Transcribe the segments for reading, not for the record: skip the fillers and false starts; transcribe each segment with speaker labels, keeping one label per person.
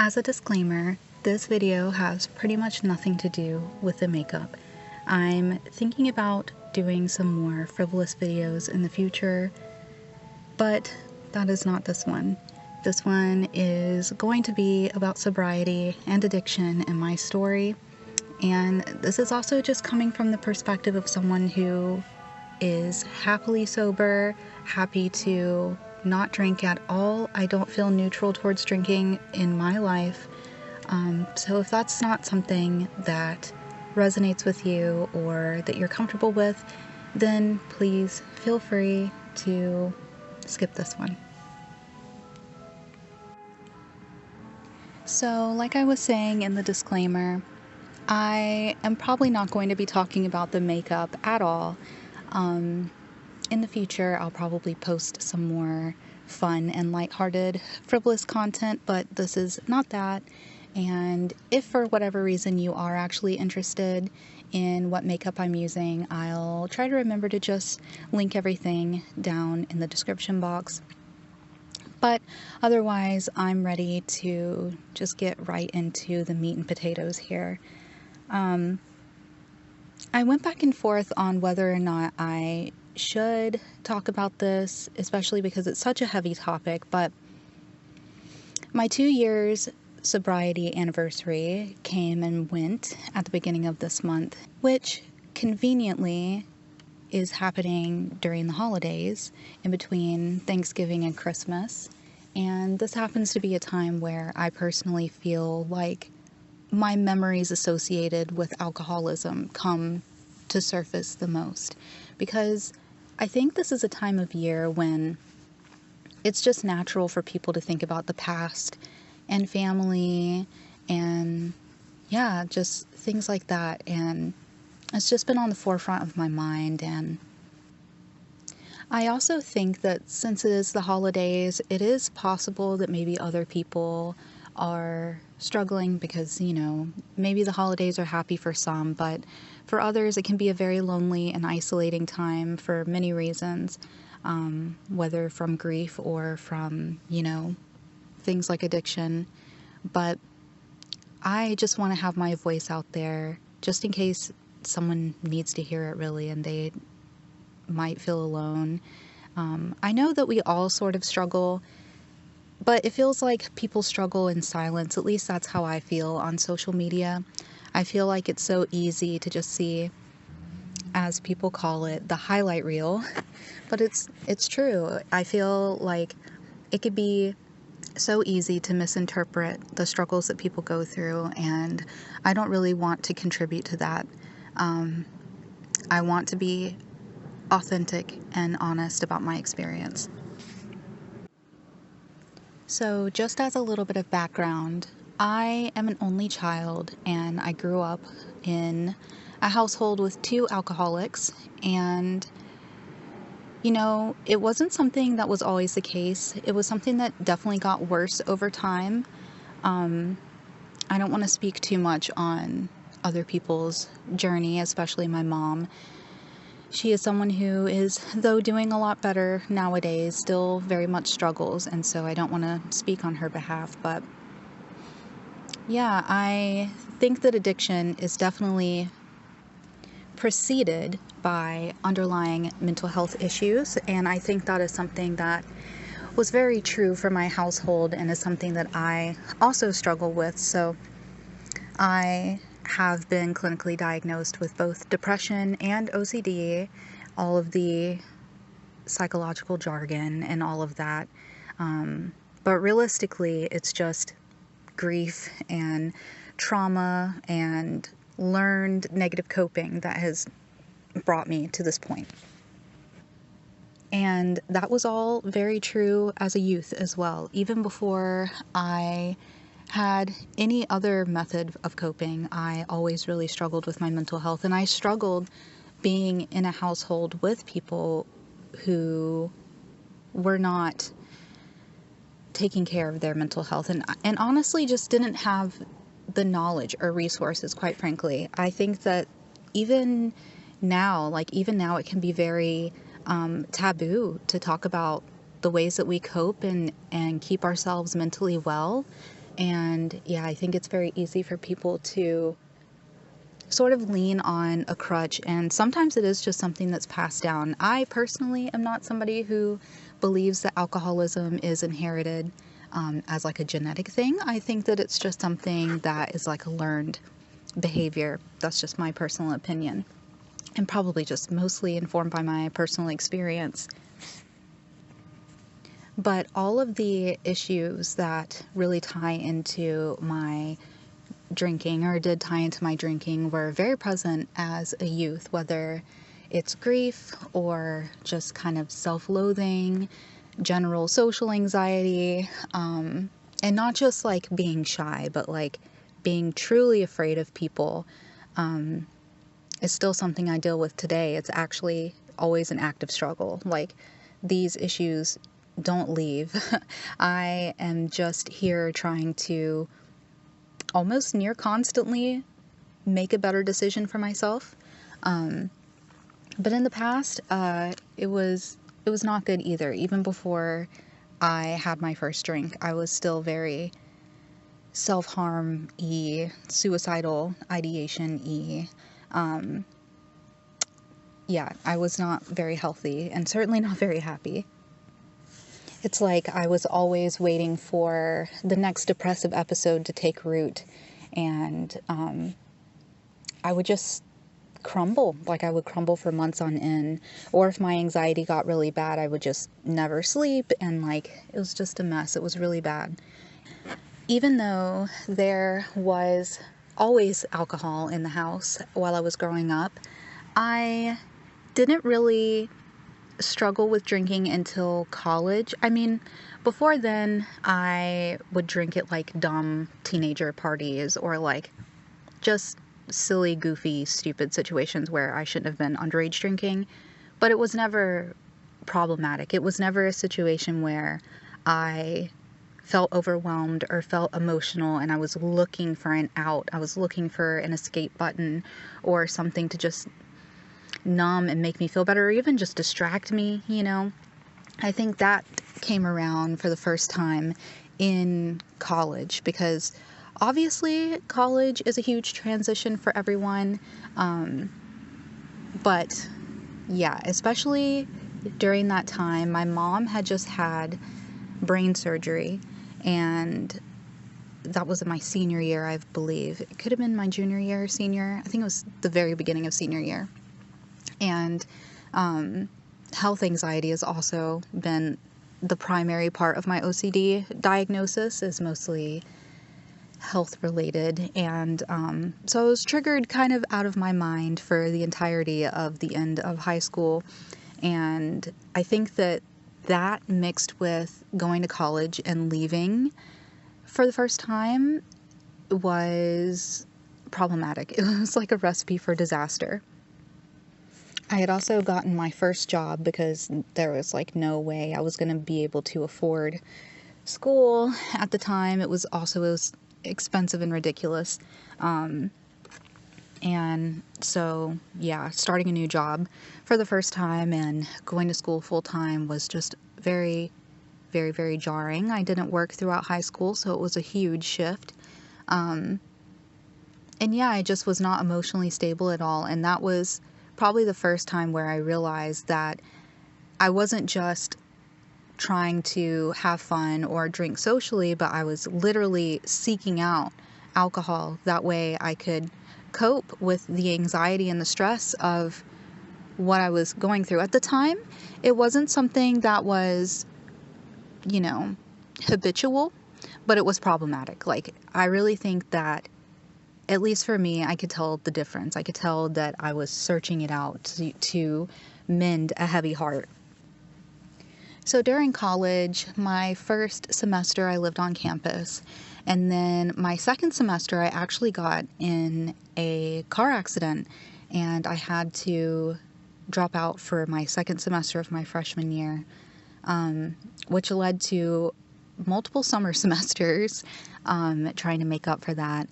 Speaker 1: As a disclaimer, this video has pretty much nothing to do with the makeup. I'm thinking about doing some more frivolous videos in the future, but that is not this one. This one is going to be about sobriety and addiction and my story, and this is also just coming from the perspective of someone who is happily sober, happy to not drink at all. I don't feel neutral towards drinking in my life. So if that's not something that resonates with you or that you're comfortable with, then please feel free to skip this one. So, like I was saying in the disclaimer, I am probably not going to be talking about the makeup at all. In the future, I'll probably post some more fun and lighthearted, frivolous content, but this is not that. And if for whatever reason you are actually interested in what makeup I'm using, I'll try to remember to just link everything down in the description box. But otherwise, I'm ready to just get right into the meat and potatoes here. I went back and forth on whether or not I should talk about this, especially because it's such a heavy topic, but my 2 years sobriety anniversary came and went at the beginning of this month, which conveniently is happening during the holidays in between Thanksgiving and Christmas. And this happens to be a time where I personally feel like my memories associated with alcoholism come to surface the most, because I think this is a time of year when it's just natural for people to think about the past and family and just things like that. And it's just been on the forefront of my mind. And I also think that since it is the holidays, it is possible that maybe other people are struggling because, maybe the holidays are happy for some, but for others it can be a very lonely and isolating time for many reasons, whether from grief or from, things like addiction. But I just want to have my voice out there just in case someone needs to hear it, really, and they might feel alone. I know that we all sort of struggle, but it feels like people struggle in silence. At least that's how I feel on social media. I feel like it's so easy to just see, as people call it, the highlight reel. But it's true. I feel like it could be so easy to misinterpret the struggles that people go through, and I don't really want to contribute to that. I want to be authentic and honest about my experience. So just as a little bit of background, I am an only child, and I grew up in a household with 2 alcoholics, and it wasn't something that was always the case. It was something that definitely got worse over time. I don't want to speak too much on other people's journey, especially my mom. She is someone who is, though doing a lot better nowadays, still very much struggles, and so I don't want to speak on her behalf. But yeah, I think that addiction is definitely preceded by underlying mental health issues, and I think that is something that was very true for my household and is something that I also struggle with. So I have been clinically diagnosed with both depression and OCD, all of the psychological jargon and all of that. But realistically, it's just grief and trauma and learned negative coping that has brought me to this point. And that was all very true as a youth as well. Even before I had any other method of coping, I always really struggled with my mental health, and I struggled being in a household with people who were not taking care of their mental health, and honestly just didn't have the knowledge or resources, quite frankly. I think that even now it can be very taboo to talk about the ways that we cope and keep ourselves mentally well. And yeah, I think it's very easy for people to sort of lean on a crutch, and sometimes it is just something that's passed down. I personally am not somebody who believes that alcoholism is inherited as like a genetic thing. I think that it's just something that is like a learned behavior. That's just my personal opinion, and probably just mostly informed by my personal experience. But all of the issues that really tie into my drinking, or did tie into my drinking, were very present as a youth, whether it's grief or just kind of self-loathing, general social anxiety, and not just like being shy, but like being truly afraid of people, is still something I deal with today. It's actually always an active struggle. Like, these issues don't leave. I am just here trying to almost near constantly make a better decision for myself. But in the past, it was not good either. Even before I had my first drink, I was still very self-harm-y, suicidal ideation-y. Yeah, I was not very healthy and certainly not very happy. It's like I was always waiting for the next depressive episode to take root, and I would just crumble. Like, I would crumble for months on end. Or if my anxiety got really bad, I would just never sleep, and like, it was just a mess. It was really bad. Even though there was always alcohol in the house while I was growing up, I didn't really struggle with drinking until college. I mean, before then, I would drink at like dumb teenager parties, or like just silly, goofy, stupid situations where I shouldn't have been underage drinking. But it was never problematic. It was never a situation where I felt overwhelmed or felt emotional and I was looking for an out. I was looking for an escape button or something to just numb and make me feel better, or even just distract me, you know. I think that came around for the first time in college, because obviously college is a huge transition for everyone. But yeah, especially during that time, my mom had just had brain surgery, and that was in my senior year, I believe. It could have been my junior year or senior. I think it was the very beginning of senior year. And health anxiety has also been the primary part of my OCD diagnosis, is mostly health related. And so I was triggered kind of out of my mind for the entirety of the end of high school. And I think that mixed with going to college and leaving for the first time was problematic. It was like a recipe for disaster. I had also gotten my first job because there was like no way I was going to be able to afford school at the time. It was expensive and ridiculous. And so, yeah, starting a new job for the first time and going to school full time was just very, very, very jarring. I didn't work throughout high school, so it was a huge shift. And yeah, I just was not emotionally stable at all. And that was probably the first time where I realized that I wasn't just trying to have fun or drink socially, but I was literally seeking out alcohol. That way I could cope with the anxiety and the stress of what I was going through. At the time, it wasn't something that was, habitual, but it was problematic. Like, I really think that, at least for me, I could tell the difference. I could tell that I was searching it out to mend a heavy heart. So during college, my first semester I lived on campus, and then my second semester I actually got in a car accident, and I had to drop out for my second semester of my freshman year, which led to multiple summer semesters trying to make up for that.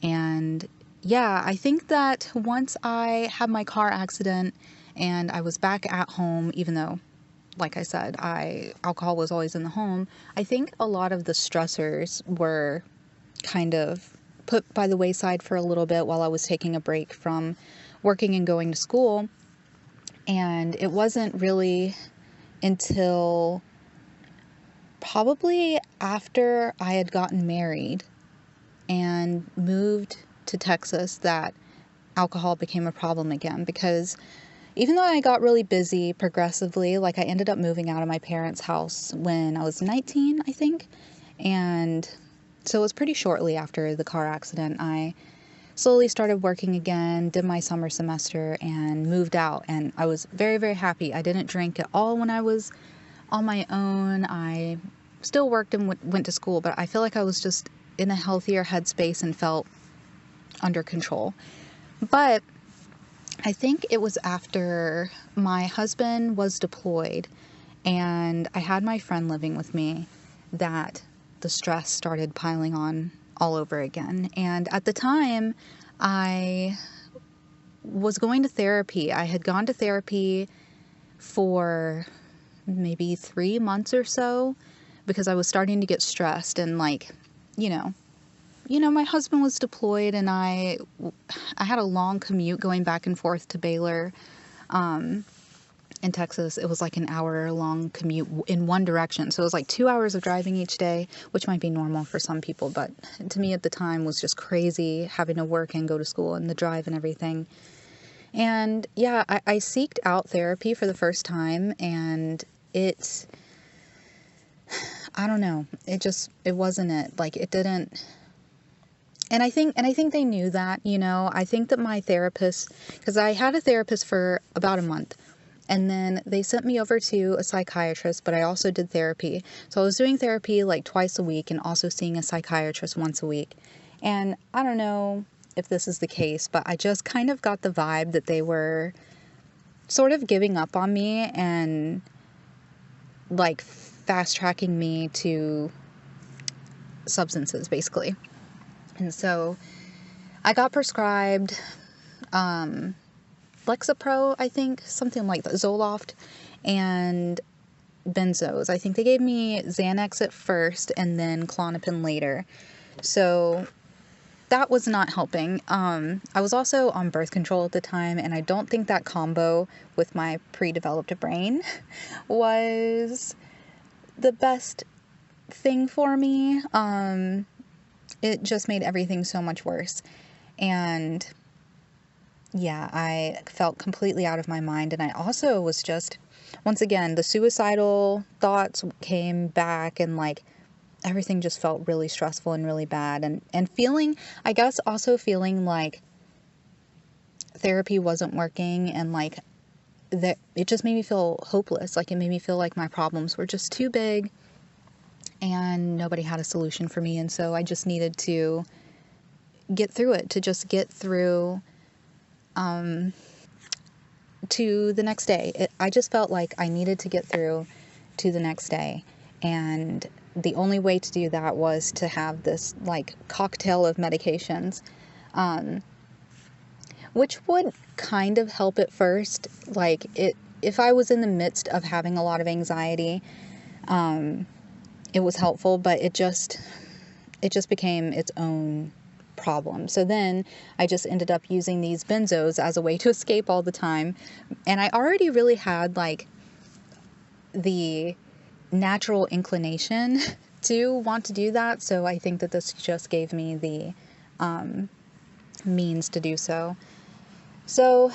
Speaker 1: And yeah, I think that once I had my car accident and I was back at home, even though, like I said, alcohol was always in the home, I think a lot of the stressors were kind of put by the wayside for a little bit while I was taking a break from working and going to school. And it wasn't really until probably after I had gotten married and moved to Texas that alcohol became a problem again, because even though I got really busy progressively, like I ended up moving out of my parents' house when I was 19, I think. And so it was pretty shortly after the car accident. I slowly started working again, did my summer semester, and moved out. And I was very, very happy. I didn't drink at all when I was on my own. I still worked and went to school, but I feel like I was just in a healthier headspace and felt under control. But I think it was after my husband was deployed and I had my friend living with me that the stress started piling on all over again. And at the time, I was going to therapy. I had gone to therapy for maybe 3 months or so because I was starting to get stressed and my husband was deployed and I had a long commute going back and forth to Baylor, in Texas. It was like an hour-long commute in one direction. So it was like 2 hours of driving each day, which might be normal for some people, but to me at the time was just crazy having to work and go to school and the drive and everything. And yeah, I seeked out therapy for the first time, and I don't know, it wasn't it. Like, it didn't. And I think they knew that, I think that my therapist, because I had a therapist for about a month, and then they sent me over to a psychiatrist, but I also did therapy. So I was doing therapy like twice a week and also seeing a psychiatrist once a week. And I don't know if this is the case, but I just kind of got the vibe that they were sort of giving up on me and like fast tracking me to substances, basically. And so I got prescribed Lexapro, I think, something like that, Zoloft, and benzos. I think they gave me Xanax at first and then Klonopin later. So that was not helping. I was also on birth control at the time, and I don't think that combo with my pre-developed brain was the best thing for me. It just made everything so much worse. And yeah, I felt completely out of my mind. And I also was just, once again, the suicidal thoughts came back, and like everything just felt really stressful and really bad. And feeling, I guess also feeling like therapy wasn't working, and like that it just made me feel hopeless. Like, it made me feel like my problems were just too big and nobody had a solution for me. And so I just needed to get through it, to just get through to the next day. I just felt like I needed to get through to the next day. And the only way to do that was to have this like cocktail of medications, which would kind of help at first. Like, if I was in the midst of having a lot of anxiety, it was helpful, but it just became its own problem. So then I just ended up using these benzos as a way to escape all the time. And I already really had like the natural inclination to want to do that. So I think that this just gave me the means to do so. So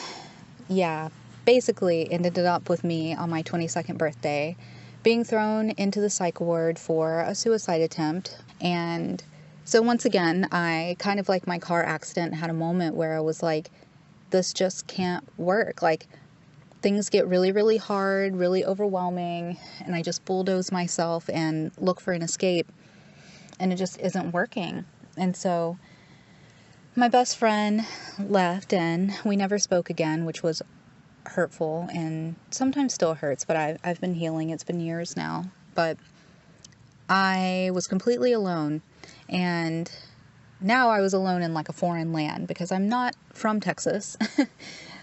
Speaker 1: yeah, basically it ended up with me on my 22nd birthday being thrown into the psych ward for a suicide attempt. And so once again, I kind of like my car accident had a moment where I was like, this just can't work. Like, things get really, really hard, really overwhelming, and I just bulldoze myself and look for an escape, and it just isn't working. And so my best friend left and we never spoke again, which was hurtful and sometimes still hurts, but I've been healing. It's been years now, but I was completely alone. And now I was alone in like a foreign land because I'm not from Texas.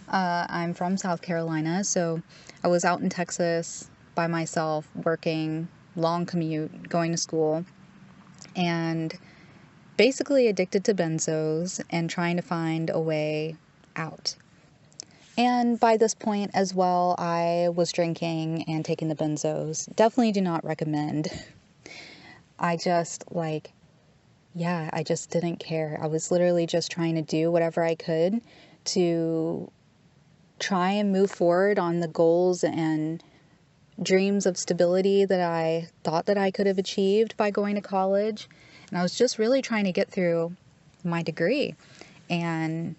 Speaker 1: I'm from South Carolina. So I was out in Texas by myself, working, long commute, going to school. And basically addicted to benzos and trying to find a way out. And by this point as well, I was drinking and taking the benzos. Definitely do not recommend. I just I just didn't care. I was literally just trying to do whatever I could to try and move forward on the goals and dreams of stability that I thought that I could have achieved by going to college. And I was just really trying to get through my degree and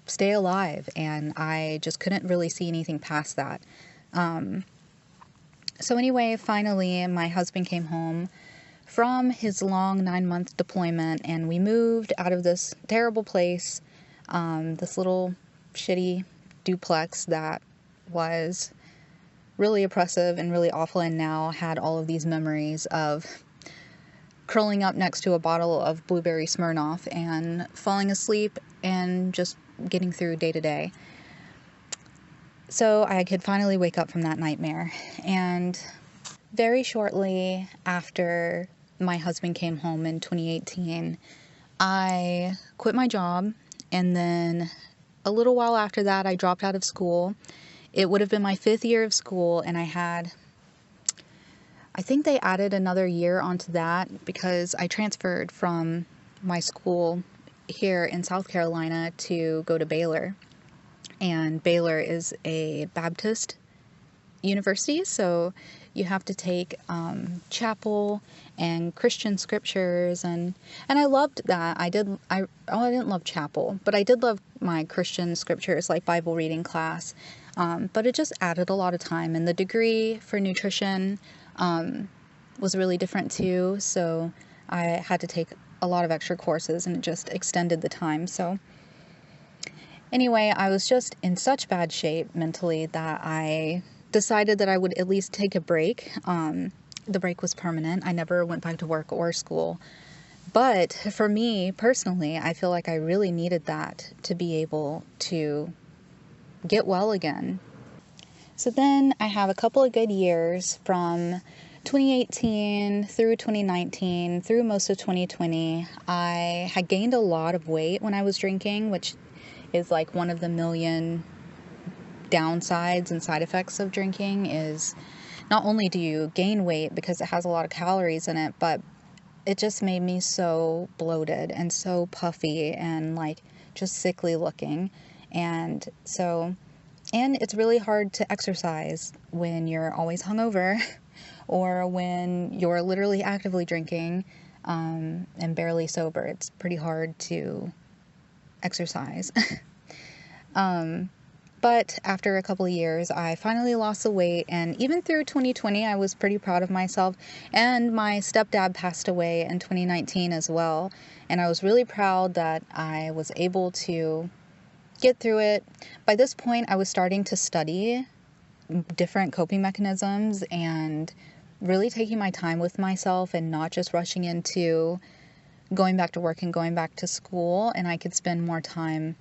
Speaker 1: stay alive. And I just couldn't really see anything past that. So anyway, finally, my husband came home from his long 9-month deployment, and we moved out of this terrible place, this little shitty duplex that was really oppressive and really awful, and now had all of these memories of curling up next to a bottle of blueberry Smirnoff and falling asleep and just getting through day to day. So I could finally wake up from that nightmare. And very shortly after my husband came home in 2018, I quit my job, and then a little while after that, I dropped out of school. It would have been my 5th year of school, and I think they added another year onto that because I transferred from my school here in South Carolina to go to Baylor. And Baylor is a Baptist university, so you have to take chapel and Christian scriptures, and I loved that. I didn't love chapel, but I did love my Christian scriptures, like Bible reading class. But it just added a lot of time, and the degree for nutrition was really different too, so I had to take a lot of extra courses, and it just extended the time. So anyway, I was just in such bad shape mentally that I decided that I would at least take a break. The break was permanent. I never went back to work or school. But for me personally, I feel like I really needed that to be able to get well again. So then I have a couple of good years from 2018 through 2019, through most of 2020. I had gained a lot of weight when I was drinking, which is like one of the million downsides and side effects of drinking. Is not only do you gain weight because it has a lot of calories in it, but it just made me so bloated and so puffy and like just sickly looking. And it's really hard to exercise when you're always hungover or when you're literally actively drinking and barely sober. It's pretty hard to exercise. But after a couple of years, I finally lost the weight, and even through 2020, I was pretty proud of myself. And my stepdad passed away in 2019 as well, and I was really proud that I was able to get through it. By this point, I was starting to study different coping mechanisms and really taking my time with myself and not just rushing into going back to work and going back to school, and I could spend more time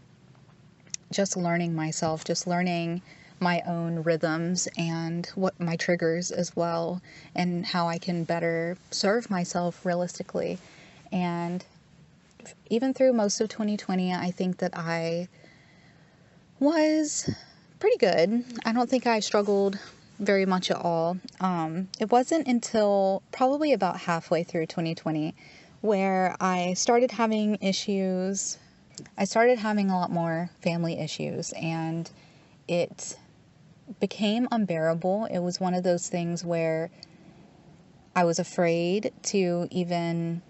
Speaker 1: just learning myself, just learning my own rhythms and what my triggers as well, and how I can better serve myself realistically. And even through most of 2020, I think that I was pretty good. I don't think I struggled very much at all. It wasn't until probably about halfway through 2020 where I started having issues. I started having a lot more family issues, and it became unbearable. It was one of those things where I was afraid to even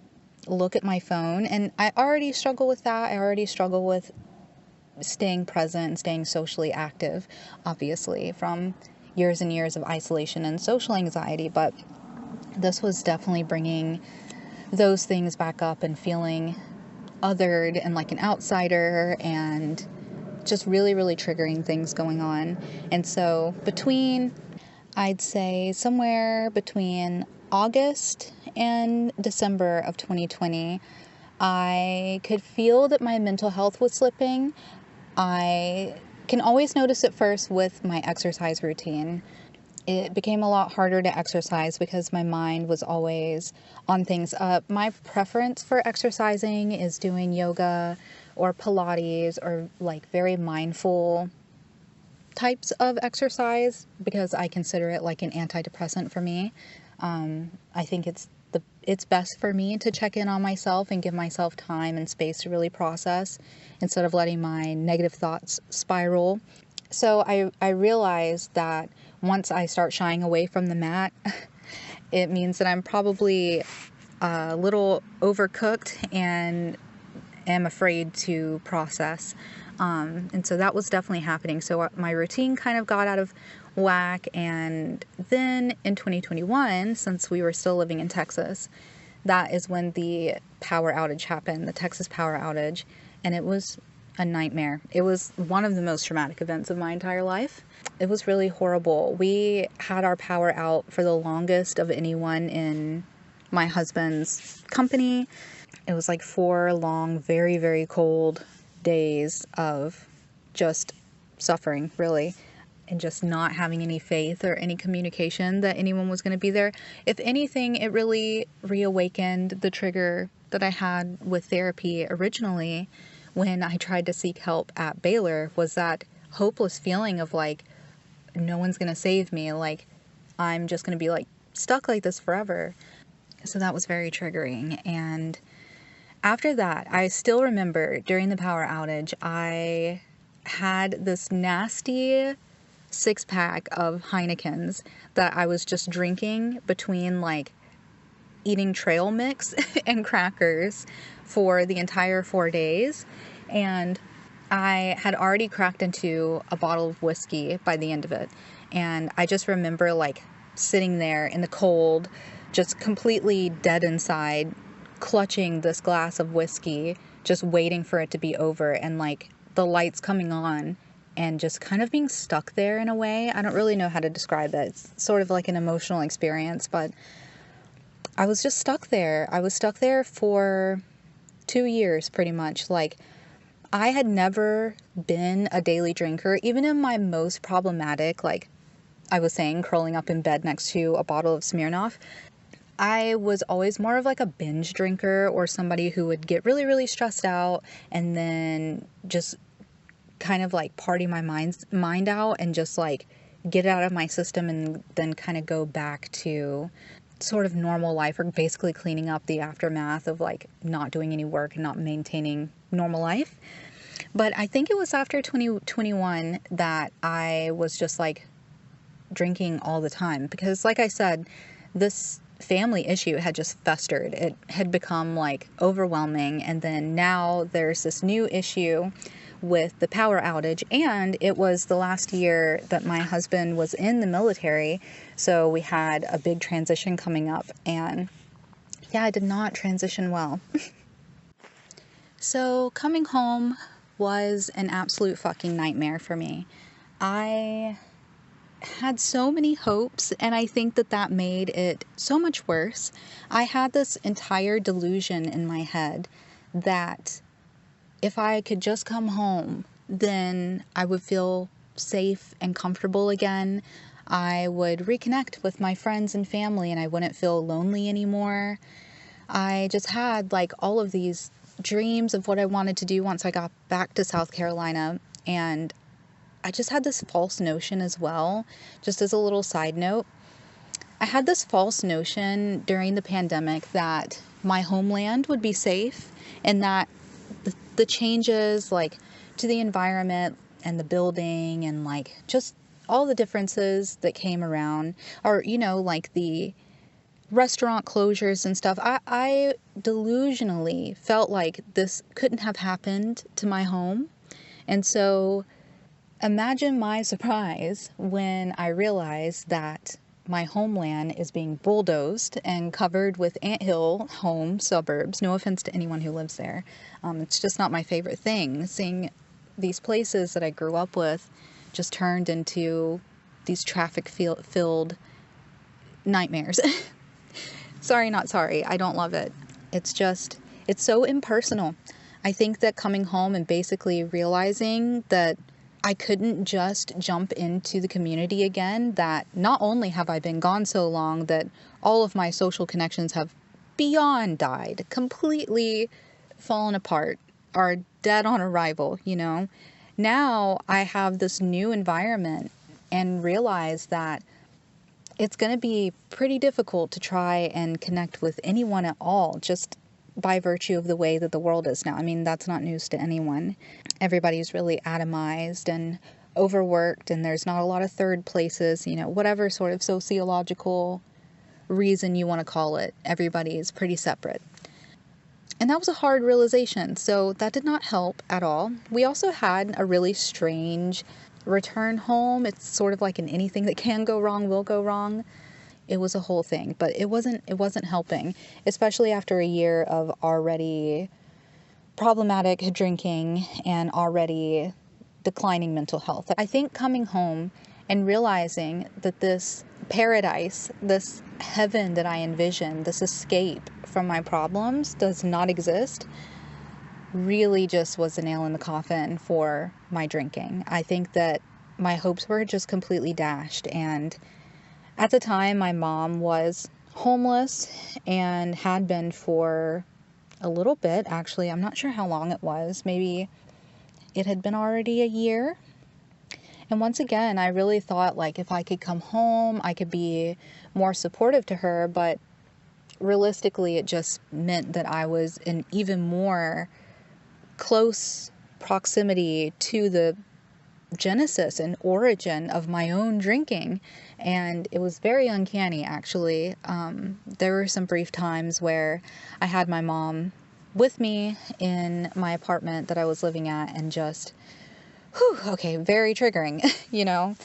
Speaker 1: look at my phone, and I already struggle with that. I already struggle with staying present and staying socially active, obviously, from years and years of isolation and social anxiety, but this was definitely bringing those things back up and feeling othered and like an outsider, and just really, really triggering things going on. And so I'd say somewhere between August and December of 2020, I could feel that my mental health was slipping. I can always notice it first with my exercise routine. it became a lot harder to exercise because my mind was always on things. My preference for exercising is doing yoga or Pilates or like very mindful types of exercise because I consider it like an antidepressant for me. I think it's best for me to check in on myself and give myself time and space to really process instead of letting my negative thoughts spiral. So I realized that once I start shying away from the mat, it means that I'm probably a little overcooked and am afraid to process. And so that was definitely happening. So my routine kind of got out of whack. And then in 2021, since we were still living in Texas, that is when the power outage happened, the Texas power outage. And it was a nightmare. It was one of the most traumatic events of my entire life. It was really horrible. We had our power out for the longest of anyone in my husband's company. It was like 4 long, very, very cold days of just suffering, really, and just not having any faith or any communication that anyone was going to be there. If anything, it really reawakened the trigger that I had with therapy originally when I tried to seek help at Baylor, was that hopeless feeling of like, no one's going to save me. Like, I'm just going to be like stuck like this forever. So that was very triggering. And after that, I still remember during the power outage, I had this nasty 6-pack of Heinekens that I was just drinking between like eating trail mix and crackers for the entire 4 days. And I had already cracked into a bottle of whiskey by the end of it. And I just remember like sitting there in the cold, just completely dead inside, clutching this glass of whiskey, just waiting for it to be over, and like the lights coming on and just kind of being stuck there in a way. I don't really know how to describe it. It's sort of like an emotional experience, but I was just stuck there. I was stuck there for 2 years pretty much. Like, I had never been a daily drinker, even in my most problematic, like I was saying, curling up in bed next to a bottle of Smirnoff. I was always more of like a binge drinker, or somebody who would get really, really stressed out and then just kind of like party my mind out and just like get it out of my system and then kind of go back to sort of normal life, or basically cleaning up the aftermath of like not doing any work and not maintaining normal life. But I think it was after 2021 that I was just like drinking all the time, because like I said, this family issue had just festered. It had become like overwhelming, and then now there's this new issue with the power outage, and it was the last year that my husband was in the military, so we had a big transition coming up, and yeah, I did not transition well. So coming home was an absolute fucking nightmare for me. I had so many hopes, and I think that made it so much worse. I had this entire delusion in my head that if I could just come home, then I would feel safe and comfortable again. I would reconnect with my friends and family, and I wouldn't feel lonely anymore. I just had like all of these dreams of what I wanted to do once I got back to South Carolina, and I just had this false notion as well. Just as a little side note, I had this false notion during the pandemic that my homeland would be safe, and that the changes like to the environment and the building and like just all the differences that came around, or you know, like the restaurant closures and stuff, I delusionally felt like this couldn't have happened to my home. And so imagine my surprise when I realized that my homeland is being bulldozed and covered with anthill home suburbs. No offense to anyone who lives there. It's just not my favorite thing. Seeing these places that I grew up with just turned into these traffic-filled nightmares. Sorry, not sorry. I don't love it. It's so impersonal. I think that coming home and basically realizing that I couldn't just jump into the community again, that not only have I been gone so long that all of my social connections have beyond died, completely fallen apart, are dead on arrival, you know. Now I have this new environment and realize that it's going to be pretty difficult to try and connect with anyone at all, just by virtue of the way that the world is now. I mean, that's not news to anyone. Everybody's really atomized and overworked, and there's not a lot of third places, you know, whatever sort of sociological reason you want to call it. Everybody is pretty separate. And that was a hard realization, so that did not help at all. We also had a really strange return home. It's sort of like in anything that can go wrong will go wrong. It was a whole thing, but it wasn't helping, especially after a year of already problematic drinking and already declining mental health. I think coming home and realizing that this paradise, this heaven that I envisioned, this escape from my problems does not exist, really just was a nail in the coffin for my drinking. I think that my hopes were just completely dashed, and at the time my mom was homeless and had been for a little bit, actually. I'm not sure how long it was. Maybe it had been already a year. And once again, I really thought, like, if I could come home, I could be more supportive to her, but realistically, it just meant that I was in even more close proximity to the genesis and origin of my own drinking, and it was very uncanny, actually. There were some brief times where I had my mom with me in my apartment that I was living at, and just, okay, very triggering, you know.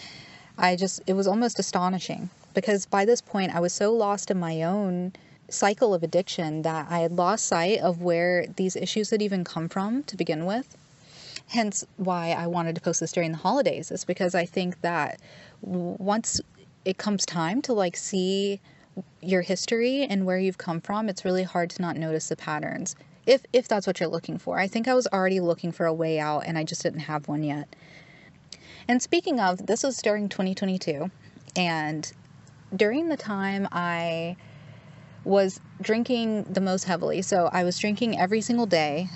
Speaker 1: It was almost astonishing, because by this point I was so lost in my own cycle of addiction that I had lost sight of where these issues had even come from to begin with. Hence why I wanted to post this during the holidays, is because I think that once it comes time to, like, see your history and where you've come from, it's really hard to not notice the patterns, if that's what you're looking for. I think I was already looking for a way out, and I just didn't have one yet. And speaking of, this was during 2022, and during the time I was drinking the most heavily, so I was drinking every single day.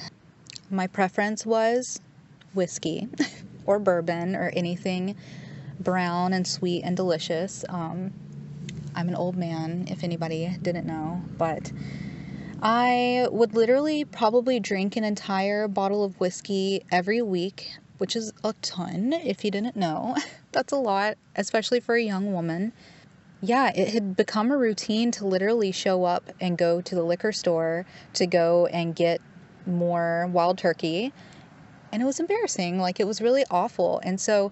Speaker 1: My preference was whiskey or bourbon or anything brown and sweet and delicious. I'm an old man, if anybody didn't know, but I would literally probably drink an entire bottle of whiskey every week, which is a ton, if you didn't know. That's a lot, especially for a young woman. Yeah, it had become a routine to literally show up and go to the liquor store to go and get more wild turkey. And it was embarrassing. Like, it was really awful. And so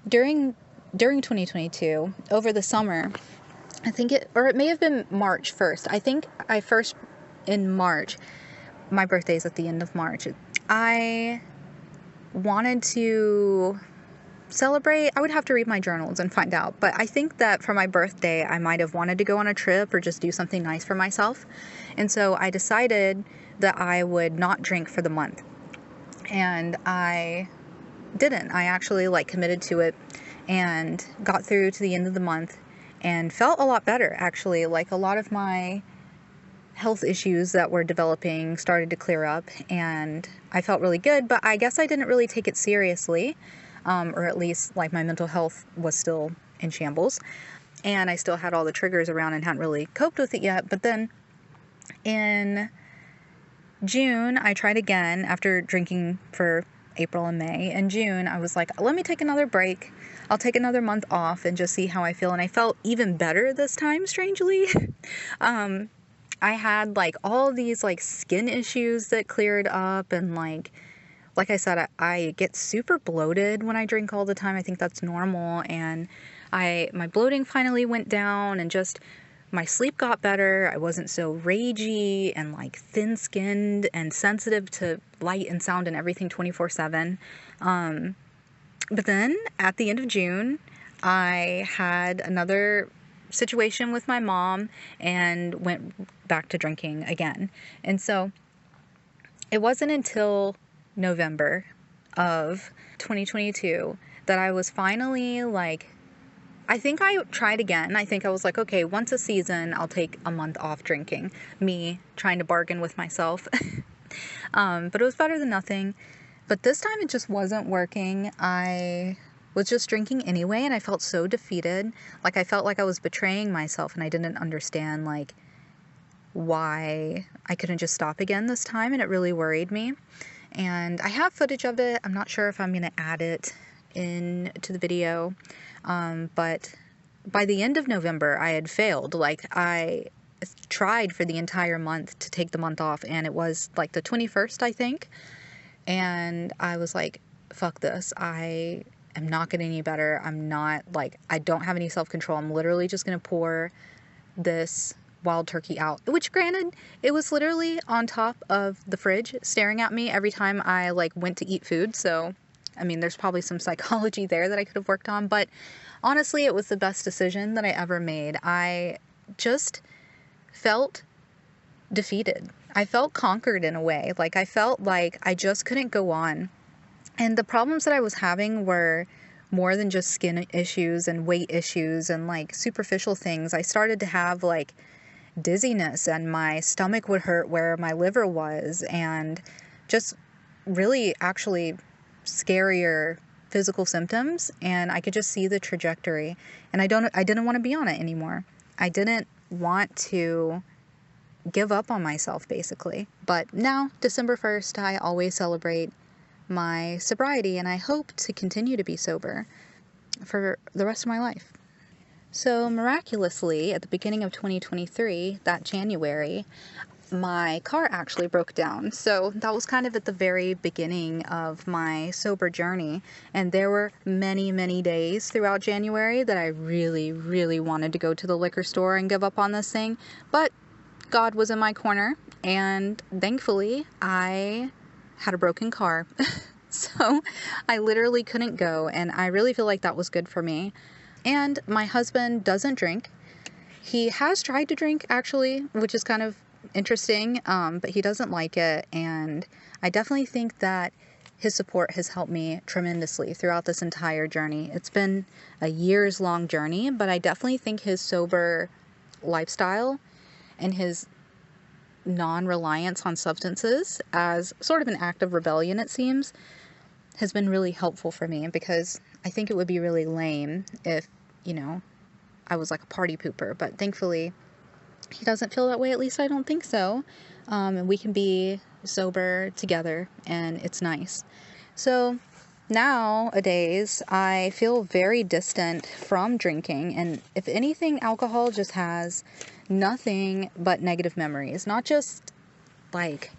Speaker 1: during 2022, over the summer, it may have been March 1st. I think in March, my birthday's at the end of March. I wanted to celebrate. I would have to read my journals and find out. But I think that for my birthday, I might have wanted to go on a trip or just do something nice for myself. And so I decided that I would not drink for the month. And I didn't. I actually, like, committed to it and got through to the end of the month and felt a lot better, actually. Like, a lot of my health issues that were developing started to clear up, and I felt really good, but I guess I didn't really take it seriously, or at least, like, my mental health was still in shambles, and I still had all the triggers around and hadn't really coped with it yet. But then in June, I tried again after drinking for April and May. In June, I was like, let me take another break. I'll take another month off and just see how I feel. And I felt even better this time, strangely. I had, like, all these, like, skin issues that cleared up, and like I said, I get super bloated when I drink all the time. I think that's normal, and my bloating finally went down, and just my sleep got better. I wasn't so ragey and, like, thin-skinned and sensitive to light and sound and everything 24/7. But then at the end of June, I had another situation with my mom and went back to drinking again. And so it wasn't until November of 2022 that I was finally like, I think I tried again. I think I was like, okay, once a season, I'll take a month off drinking. Me trying to bargain with myself. But it was better than nothing. But this time it just wasn't working. I was just drinking anyway, and I felt so defeated. Like, I felt like I was betraying myself, and I didn't understand, like, why I couldn't just stop again this time, and it really worried me. And I have footage of it. I'm not sure if I'm going to add it into the video. But by the end of November, I had failed. Like, I tried for the entire month to take the month off, and it was like the 21st, I think. And I was like, fuck this. I am not getting any better. I'm not, like, I don't have any self-control. I'm literally just going to pour this wild turkey out, which, granted, it was literally on top of the fridge staring at me every time I, like, went to eat food. So, I mean, there's probably some psychology there that I could have worked on, but honestly, it was the best decision that I ever made. I just felt defeated. I felt conquered in a way. Like, I felt like I just couldn't go on. And the problems that I was having were more than just skin issues and weight issues and, like, superficial things. I started to have, like, dizziness, and my stomach would hurt where my liver was, and just really actually scarier physical symptoms. And I could just see the trajectory, and I didn't want to be on it anymore. I didn't want to give up on myself, basically. But now, December 1st, I always celebrate my sobriety, and I hope to continue to be sober for the rest of my life. So miraculously, at the beginning of 2023, that January, my car actually broke down. So that was kind of at the very beginning of my sober journey. And there were many, many days throughout January that I really, really wanted to go to the liquor store and give up on this thing. But God was in my corner, and thankfully I had a broken car. So I literally couldn't go, and I really feel like that was good for me. And my husband doesn't drink. He has tried to drink, actually, which is kind of interesting, but he doesn't like it. And I definitely think that his support has helped me tremendously throughout this entire journey. It's been a years-long journey, but I definitely think his sober lifestyle and his non-reliance on substances, as sort of an act of rebellion, it seems, has been really helpful for me, because I think it would be really lame if, I was like a party pooper. But thankfully, he doesn't feel that way. At least I don't think so. And we can be sober together, and it's nice. So nowadays, I feel very distant from drinking. And if anything, alcohol just has nothing but negative memories. Not just like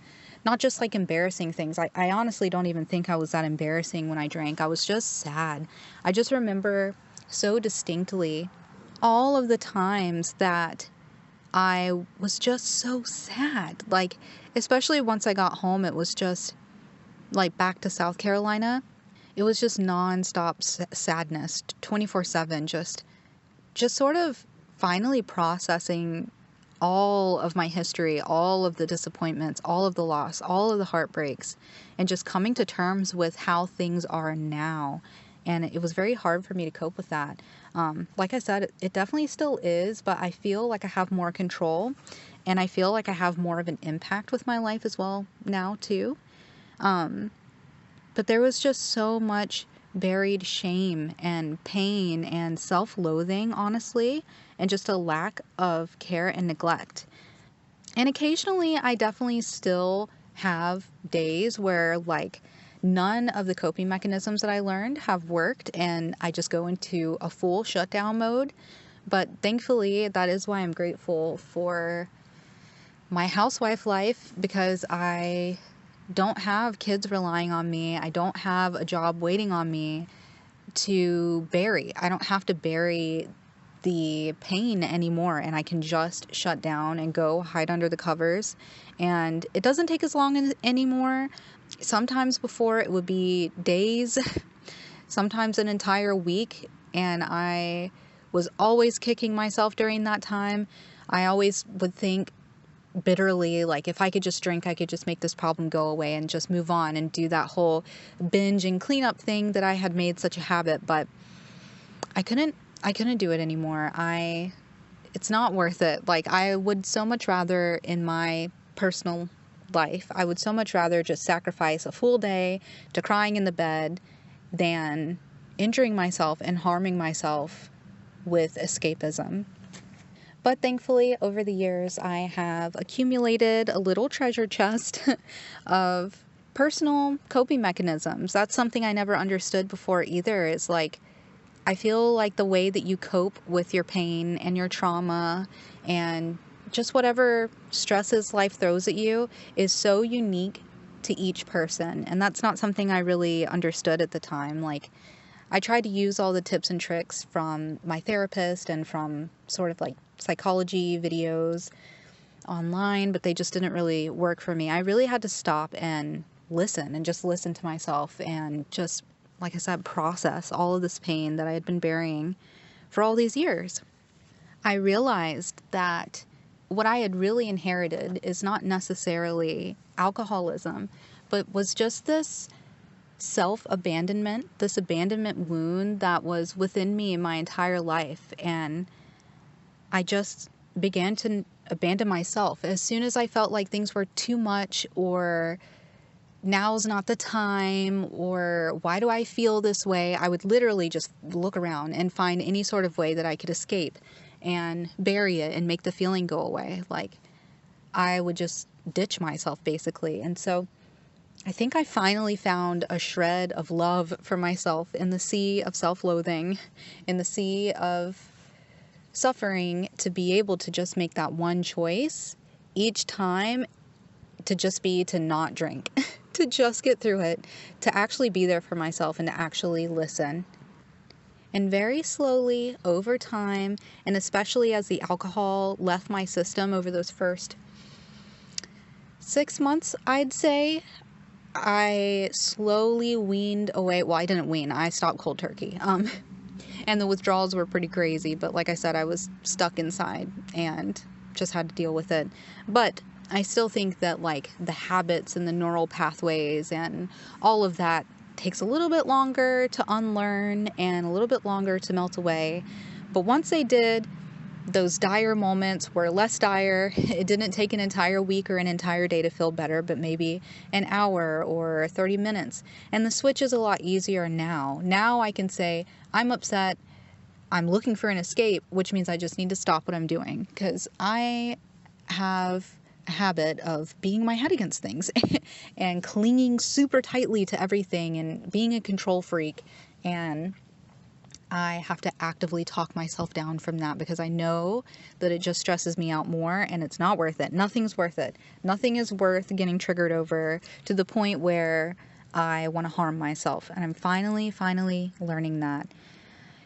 Speaker 1: embarrassing things. I honestly don't even think I was that embarrassing when I drank. I was just sad. I just remember so distinctly all of the times that I was just so sad. Like, especially once I got home, it was just like back to South Carolina. It was just nonstop sadness, 24/7, just sort of finally processing all of my history, all of the disappointments, all of the loss, all of the heartbreaks, and just coming to terms with how things are now. And it was very hard for me to cope with that. Like I said, it definitely still is, but I feel like I have more control, and I feel like I have more of an impact with my life as well now too. But there was just so much buried shame and pain and self-loathing, honestly, and just a lack of care and neglect. And occasionally I definitely still have days where, like, none of the coping mechanisms that I learned have worked, and I just go into a full shutdown mode. But thankfully, that is why I'm grateful for my housewife life, because I don't have kids relying on me. I don't have a job waiting on me to bury. I don't have to bury the pain anymore, and I can just shut down and go hide under the covers. And it doesn't take as long anymore. Sometimes before it would be days, sometimes an entire week, and I was always kicking myself during that time. I always would think, bitterly, like if I could just drink, I could just make this problem go away and just move on and do that whole binge and cleanup thing that I had made such a habit. But I couldn't do it anymore. It's not worth it. Like, I would so much rather in my personal life, I would so much rather just sacrifice a full day to crying in the bed than injuring myself and harming myself with escapism. But thankfully, over the years, I have accumulated a little treasure chest of personal coping mechanisms. That's something I never understood before either. Is like, I feel like the way that you cope with your pain and your trauma and just whatever stresses life throws at you is so unique to each person. And that's not something I really understood at the time. Like, I tried to use all the tips and tricks from my therapist and from sort of like psychology videos online, but they just didn't really work for me. I really had to stop and listen and just listen to myself and just, like I said, process all of this pain that I had been burying for all these years. I realized that what I had really inherited is not necessarily alcoholism, but was just this self-abandonment, this abandonment wound that was within me my entire life. And I just began to abandon myself as soon as I felt like things were too much, or now's not the time, or why do I feel this way? I would literally just look around and find any sort of way that I could escape and bury it and make the feeling go away. Like, I would just ditch myself basically. And so I think I finally found a shred of love for myself in the sea of self-loathing, in the sea of suffering, to be able to just make that one choice each time, to just be to not drink, to just get through it, to actually be there for myself and to actually listen. And very slowly over time, and especially as the alcohol left my system over those first 6 months, I'd say, I slowly weaned away. Well, I didn't wean. I stopped cold turkey. And the withdrawals were pretty crazy. But like I said, I was stuck inside and just had to deal with it. But I still think that like the habits and the neural pathways and all of that takes a little bit longer to unlearn and a little bit longer to melt away. But once they did, those dire moments were less dire. It didn't take an entire week or an entire day to feel better, but maybe an hour or 30 minutes. And the switch is a lot easier now. Now I can say, I'm upset, I'm looking for an escape, which means I just need to stop what I'm doing, because I have a habit of beating my head against things and clinging super tightly to everything and being a control freak. And I have to actively talk myself down from that, because I know that it just stresses me out more and it's not worth it. Nothing's worth it. Nothing is worth getting triggered over to the point where I want to harm myself. And I'm finally learning that.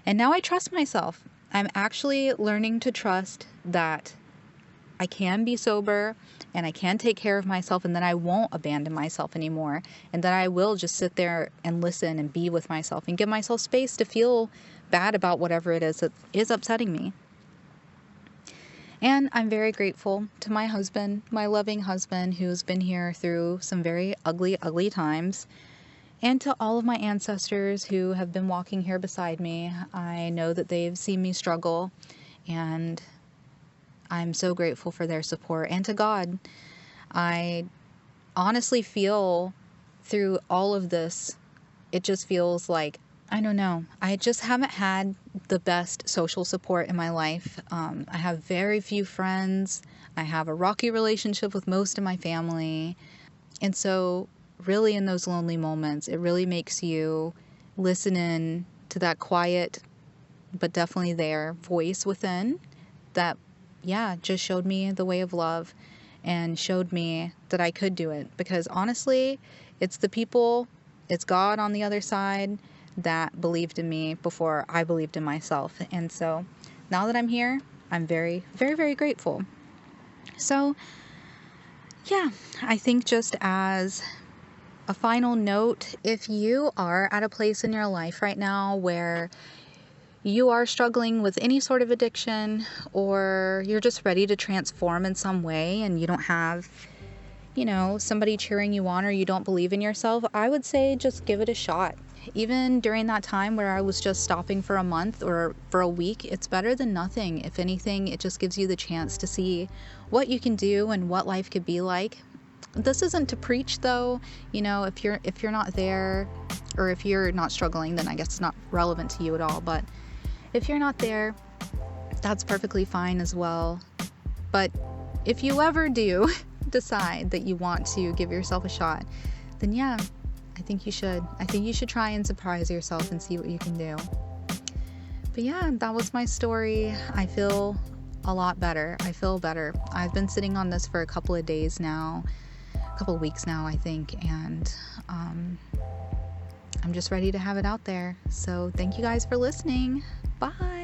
Speaker 1: And now I trust myself. I'm actually learning to trust that I can be sober and I can take care of myself, and that I won't abandon myself anymore, and that I will just sit there and listen and be with myself and give myself space to feel bad about whatever it is that is upsetting me. And I'm very grateful to my husband, my loving husband, who's been here through some very ugly times, and to all of my ancestors who have been walking here beside me. I know that they've seen me struggle, and I'm so grateful for their support. And to God, I honestly feel through all of this, it just feels like, I don't know, I just haven't had the best social support in my life. I have very few friends. I have a rocky relationship with most of my family. And so really in those lonely moments, it really makes you listen in to that quiet, but definitely there voice within that, yeah, just showed me the way of love and showed me that I could do it. Because honestly, it's the people, it's God on the other side that believed in me before I believed in myself. And so now that I'm here, I'm very grateful. So yeah, I think just as a final note, if you are at a place in your life right now where you are struggling with any sort of addiction, or you're just ready to transform in some way and you don't have, somebody cheering you on, or you don't believe in yourself, I would say just give it a shot. Even during that time where I was just stopping for a month or for a week, it's better than nothing. If anything, it just gives you the chance to see what you can do and what life could be like. This isn't to preach, though. If you're not there, or if you're not struggling, then I guess it's not relevant to you at all. But if you're not there, that's perfectly fine as well. But if you ever do decide that you want to give yourself a shot, then yeah, I think you should. I think you should try and surprise yourself and see what you can do. But yeah, that was my story. I feel a lot better. I feel better. I've been sitting on this for a couple of weeks now, I think, and I'm just ready to have it out there. So thank you guys for listening. Bye.